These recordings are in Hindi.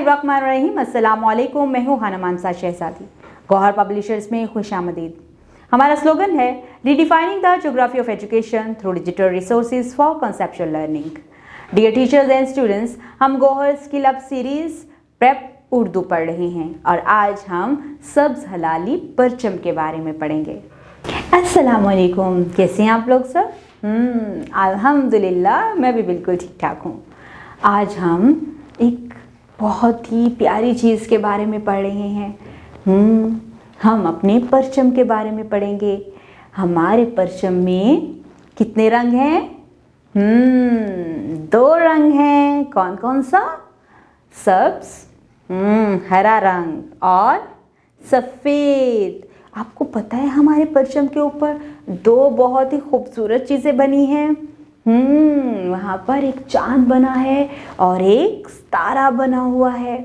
बिस्मिल्लाहिर्रहमानिर्रहीम। अस्सलामुअलैकुम। मैं हूँ हाना मानसा शहजादी। गौहर पब्लिशर्स में खुशामदीद। हमारा स्लोगन है redefining the geography of education through digital resources for conceptual learning. Dear teachers and students, हम Gauhar skill up series prep Urdu पढ़ रहे हैं और आज हम सब्ज हलाली परचम के बारे में पढ़ेंगे। अस्सलामुअलैकुम, कैसे हैं आप लोग सब? अल्हम्दुलिल्लाह, मैं भी बिल्कुल ठीक ठाक हूँ। आज हम एक बहुत ही प्यारी चीज़ के बारे में पढ़ रहे हैं। हम अपने परचम के बारे में पढ़ेंगे। हमारे परचम में कितने रंग हैं? 2 रंग हैं। कौन कौन सा? सब्ज, हरा रंग और सफ़ेद। आपको पता है हमारे परचम के ऊपर 2 बहुत ही खूबसूरत चीज़ें बनी हैं। वहाँ पर एक चांद बना है और एक तारा बना हुआ है।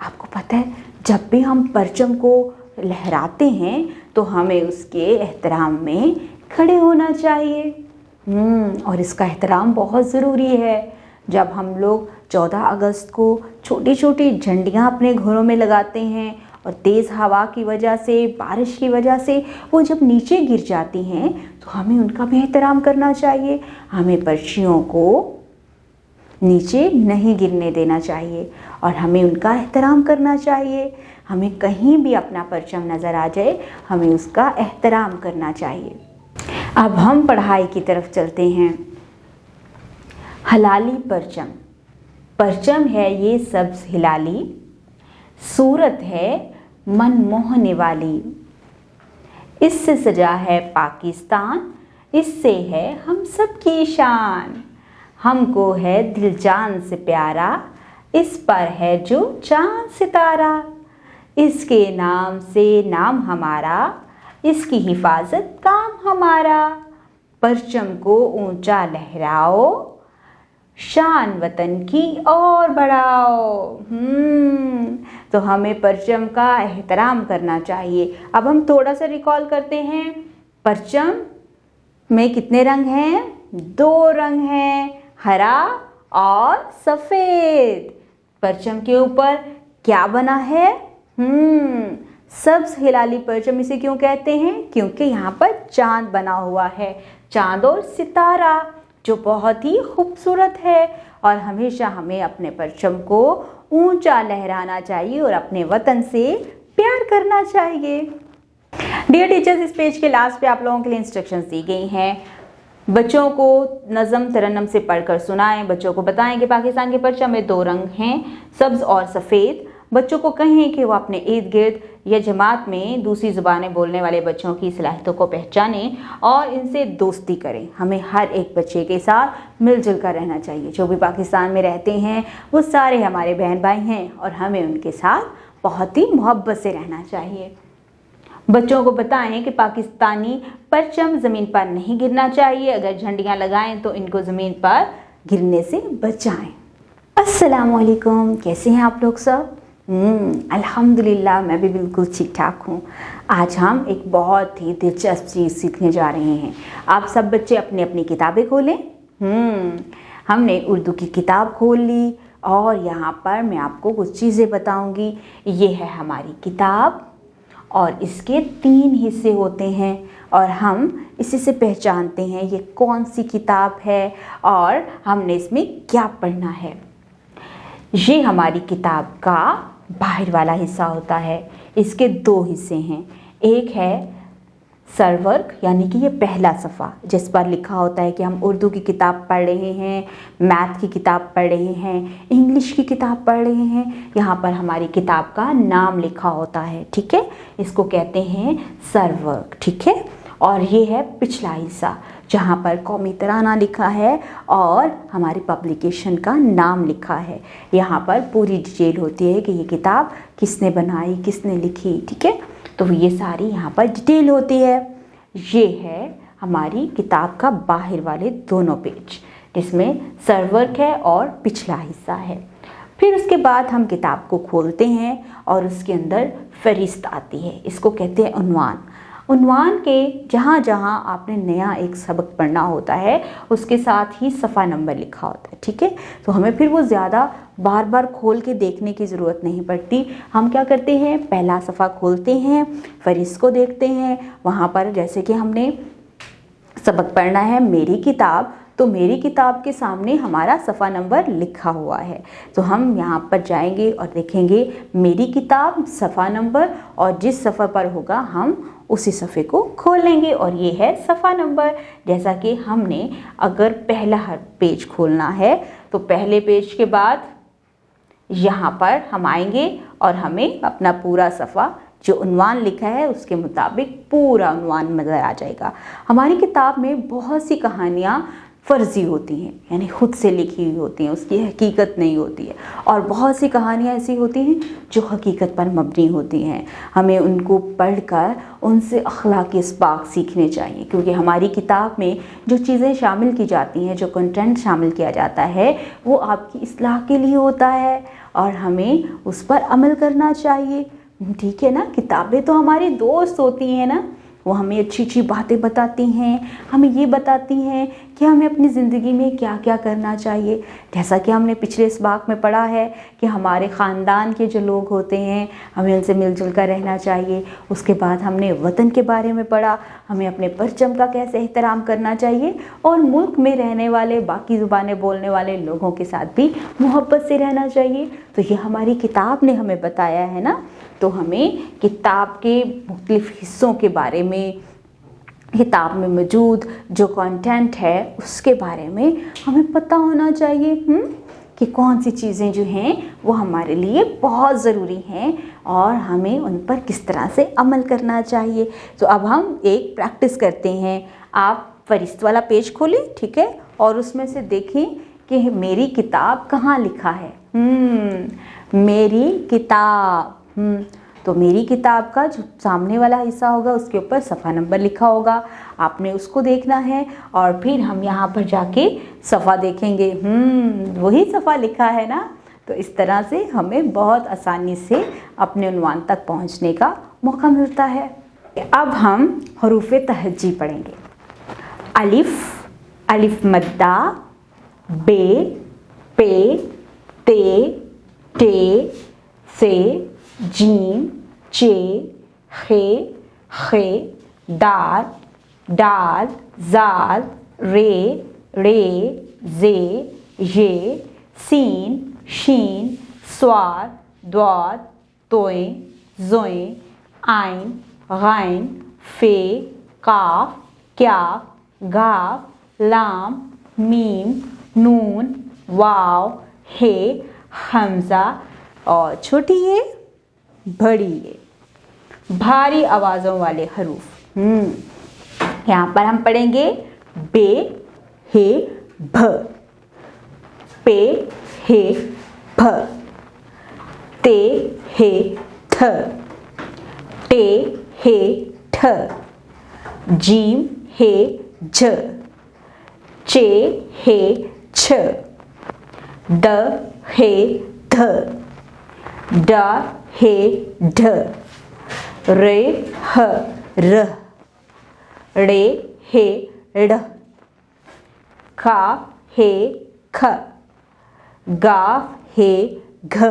आपको पता है जब भी हम परचम को लहराते हैं तो हमें उसके एहतराम में खड़े होना चाहिए। और इसका एहतराम बहुत ज़रूरी है। जब हम लोग 14 अगस्त को छोटी छोटी झंडियाँ अपने घरों में लगाते हैं और तेज़ हवा की वजह से, बारिश की वजह से वो जब नीचे गिर जाती हैं तो हमें उनका भी एहतराम करना चाहिए। हमें पर्चियों को नीचे नहीं गिरने देना चाहिए और हमें उनका एहतराम करना चाहिए। हमें कहीं भी अपना परचम नज़र आ जाए, हमें उसका एहतराम करना चाहिए। अब हम पढ़ाई की तरफ चलते हैं। हलाली परचम। परचम है ये सब्ज हिलाली, सूरत है मन मोहने वाली। इससे सजा है पाकिस्तान, इससे है हम सब की शान। हमको है दिल जान से प्यारा, इस पर है जो चांद सितारा। इसके नाम से नाम हमारा, इसकी हिफाजत काम हमारा। परचम को ऊंचा लहराओ, शान वतन की और बढ़ाओ। तो हमें परचम का एहतराम करना चाहिए। अब हम थोड़ा सा रिकॉल करते हैं। परचम में कितने रंग हैं? 2 रंग हैं, हरा और सफ़ेद। परचम के ऊपर क्या बना है? सब्ज हिलाली परचम इसे क्यों कहते हैं? क्योंकि यहाँ पर चांद बना हुआ है, चांद और सितारा, जो बहुत ही खूबसूरत है। और हमेशा हमें अपने परचम को ऊंचा लहराना चाहिए और अपने वतन से प्यार करना चाहिए। डियर टीचर्स, इस पेज के लास्ट पे आप लोगों के लिए इंस्ट्रक्शंस दी गई हैं। बच्चों को नज़म तरन्नम से पढ़कर सुनाएं। बच्चों को बताएं कि पाकिस्तान के परचम में 2 रंग हैं, सब्ज और सफ़ेद। बच्चों को कहें कि वो अपने इर्द गिर्द या जमात में दूसरी ज़ुबानें बोलने वाले बच्चों की सलाहियतों को पहचानें और इनसे दोस्ती करें। हमें हर एक बच्चे के साथ मिलजुल कर रहना चाहिए। जो भी पाकिस्तान में रहते हैं वो सारे हमारे बहन भाई हैं और हमें उनके साथ बहुत ही मोहब्बत से रहना चाहिए। बच्चों को बताएं कि पाकिस्तानी परचम ज़मीन पर नहीं गिरना चाहिए। अगर झंडियाँ लगाएं तो इनको ज़मीन पर गिरने से बचाएं। अस्सलामुअलैकुम, कैसे हैं आप लोग सब? अल्हम्दुलिल्लाह, मैं भी बिल्कुल ठीक ठाक हूँ। आज हम एक बहुत ही दिलचस्प चीज़ सीखने जा रहे हैं। आप सब बच्चे अपनी अपनी किताबें खोलें। हमने उर्दू की किताब खोल ली और यहाँ पर मैं आपको कुछ चीज़ें बताऊँगी। ये है हमारी किताब और इसके 3 हिस्से होते हैं और हम इसी से पहचानते हैं ये कौन सी किताब है और हमने इसमें क्या पढ़ना है। ये हमारी किताब का बाहर वाला हिस्सा होता है। इसके 2 हिस्से हैं। एक है सरवर्क, यानी कि ये पहला सफ़ा, जिस पर लिखा होता है कि हम उर्दू की किताब पढ़ रहे हैं, मैथ की किताब पढ़ रहे हैं, इंग्लिश की किताब पढ़ रहे हैं। यहाँ पर हमारी किताब का नाम लिखा होता है, ठीक है। इसको कहते हैं सरवर्क, ठीक है। और ये है पिछला हिस्सा जहाँ पर कौमी तराना लिखा है और हमारी पब्लिकेशन का नाम लिखा है। यहाँ पर पूरी डिटेल होती है कि ये किताब किसने बनाई, किसने लिखी, ठीक है। तो ये सारी यहाँ पर डिटेल होती है। ये है हमारी किताब का बाहर वाले दोनों पेज, जिसमें सरवर्क है और पिछला हिस्सा है। फिर उसके बाद हम किताब को खोलते हैं और उसके अंदर फहरिस्त आती है। इसको कहते हैं उन्वान। उन्वान के जहाँ जहाँ आपने नया एक सबक पढ़ना होता है उसके साथ ही सफ़ा नंबर लिखा होता है, ठीक है। तो हमें फिर वो ज़्यादा बार बार खोल के देखने की ज़रूरत नहीं पड़ती। हम क्या करते हैं, पहला सफ़ा खोलते हैं, फिर इसको देखते हैं। वहाँ पर जैसे कि हमने सबक पढ़ना है मेरी किताब, तो मेरी किताब के सामने हमारा सफ़ा नंबर लिखा हुआ है। तो हम यहाँ पर जाएंगे और देखेंगे मेरी किताब सफ़ा नंबर, और जिस सफ़ा पर होगा हम उसी सफ़े को खोलेंगे और ये है सफ़ा नंबर। जैसा कि हमने अगर पहला पेज खोलना है तो पहले पेज के बाद यहाँ पर हम आएंगे और हमें अपना पूरा सफ़ा जो उन्वान लिखा है उसके मुताबिक पूरा उन्वान नज़र आ जाएगा। हमारी किताब में बहुत सी कहानियाँ फ़र्ज़ी होती हैं, यानी खुद से लिखी हुई होती हैं, उसकी हकीकत नहीं होती है, और बहुत सी कहानियाँ ऐसी होती हैं जो हकीकत पर मबनी होती हैं। हमें उनको पढ़कर उनसे अखलाक़ी इसबाक़ सीखने चाहिए, क्योंकि हमारी किताब में जो चीज़ें शामिल की जाती हैं, जो कंटेंट शामिल किया जाता है, वो आपकी इस्लाह के लिए होता है और हमें उस पर अमल करना चाहिए, ठीक है ना। किताबें तो हमारी दोस्त होती हैं ना, वो हमें अच्छी अच्छी बातें बताती हैं, हमें ये बताती हैं कि हमें अपनी ज़िंदगी में क्या क्या करना चाहिए। जैसा कि हमने पिछले इसबाक में पढ़ा है कि हमारे ख़ानदान के जो लोग होते हैं हमें उनसे मिलजुल कर रहना चाहिए। उसके बाद हमने वतन के बारे में पढ़ा, हमें अपने परचम का कैसे एहतराम करना चाहिए, और मुल्क में रहने वाले बाकी ज़ुबानें बोलने वाले लोगों के साथ भी मोहब्बत से रहना चाहिए। तो ये हमारी किताब ने हमें बताया है ना। तो हमें किताब के मुख्तलिफ़ हिस्सों के बारे में, किताब में मौजूद जो कंटेंट है उसके बारे में हमें पता होना चाहिए कि कौन सी चीज़ें जो हैं वो हमारे लिए बहुत ज़रूरी हैं और हमें उन पर किस तरह से अमल करना चाहिए। तो अब हम एक प्रैक्टिस करते हैं। आप फ़रिश्त वाला पेज खोलें, ठीक है, और उसमें से देखें कि मेरी किताब कहाँ लिखा है। मेरी किताब, तो मेरी किताब का जो सामने वाला हिस्सा होगा उसके ऊपर सफ़ा नंबर लिखा होगा, आपने उसको देखना है और फिर हम यहाँ पर जाके सफ़ा देखेंगे, वही सफ़ा लिखा है ना। तो इस तरह से हमें बहुत आसानी से अपने उन्वान तक पहुँचने का मौका मिलता है। अब हम हरूफ़ तहज्जी पढ़ेंगे। अलिफ, अलिफ मद्दा, बे, पे, ते, टे, से, जीम, चे, खे, खे, दाल, डाल, जाल, रे, रे, जे, ये, सीन, शीन, स्वाद, द्वाद, तोए, जोए, आइन, गाइन, फे, काफ, क्याफ, गाफ, लाम, मीम, नून, वाव, हे, हमज़ा और छोटी ये, बड़ी ये, भारी आवाज़ों वाले हरूफ। यहाँ पर हम पढ़ेंगे बे, हे, भ, पे, हे, भ, ते, हे, थ, टे, हे, ठ, जीम, हे, झ, चे, हे, छ, द, हे, ध, ड, हे, ढ, रे, ह, र, रे, हे, ड़, खा, हे, ख, गा, हे, घ,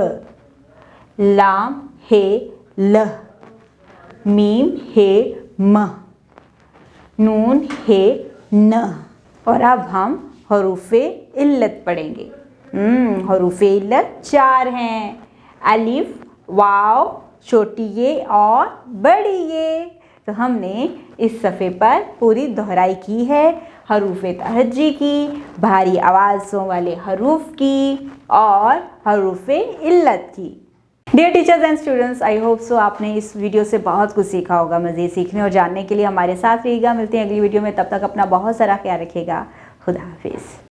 लाम, हे, ल, मीम, हे, म, नून, हे, न। और अब हम हरूफ़े इल्लत पढ़ेंगे। हरूफ़े इल्लत 4 हैं, अलिफ, वाव, छोटी ये और बड़ी ये। तो हमने इस सफ़े पर पूरी दोहराई की है, हरूफ़े तहज्जी की, भारी आवाज़ों वाले हरूफ की और हरूफ़े इल्लत की। Dear teachers and students, I hope so आपने इस वीडियो से बहुत कुछ सीखा होगा। मज़ीद सीखने और जानने के लिए हमारे साथ रहिएगा। मिलते हैं अगली वीडियो में, तब तक अपना बहुत सारा ख्याल रखिएगा। खुदा हाफिज़।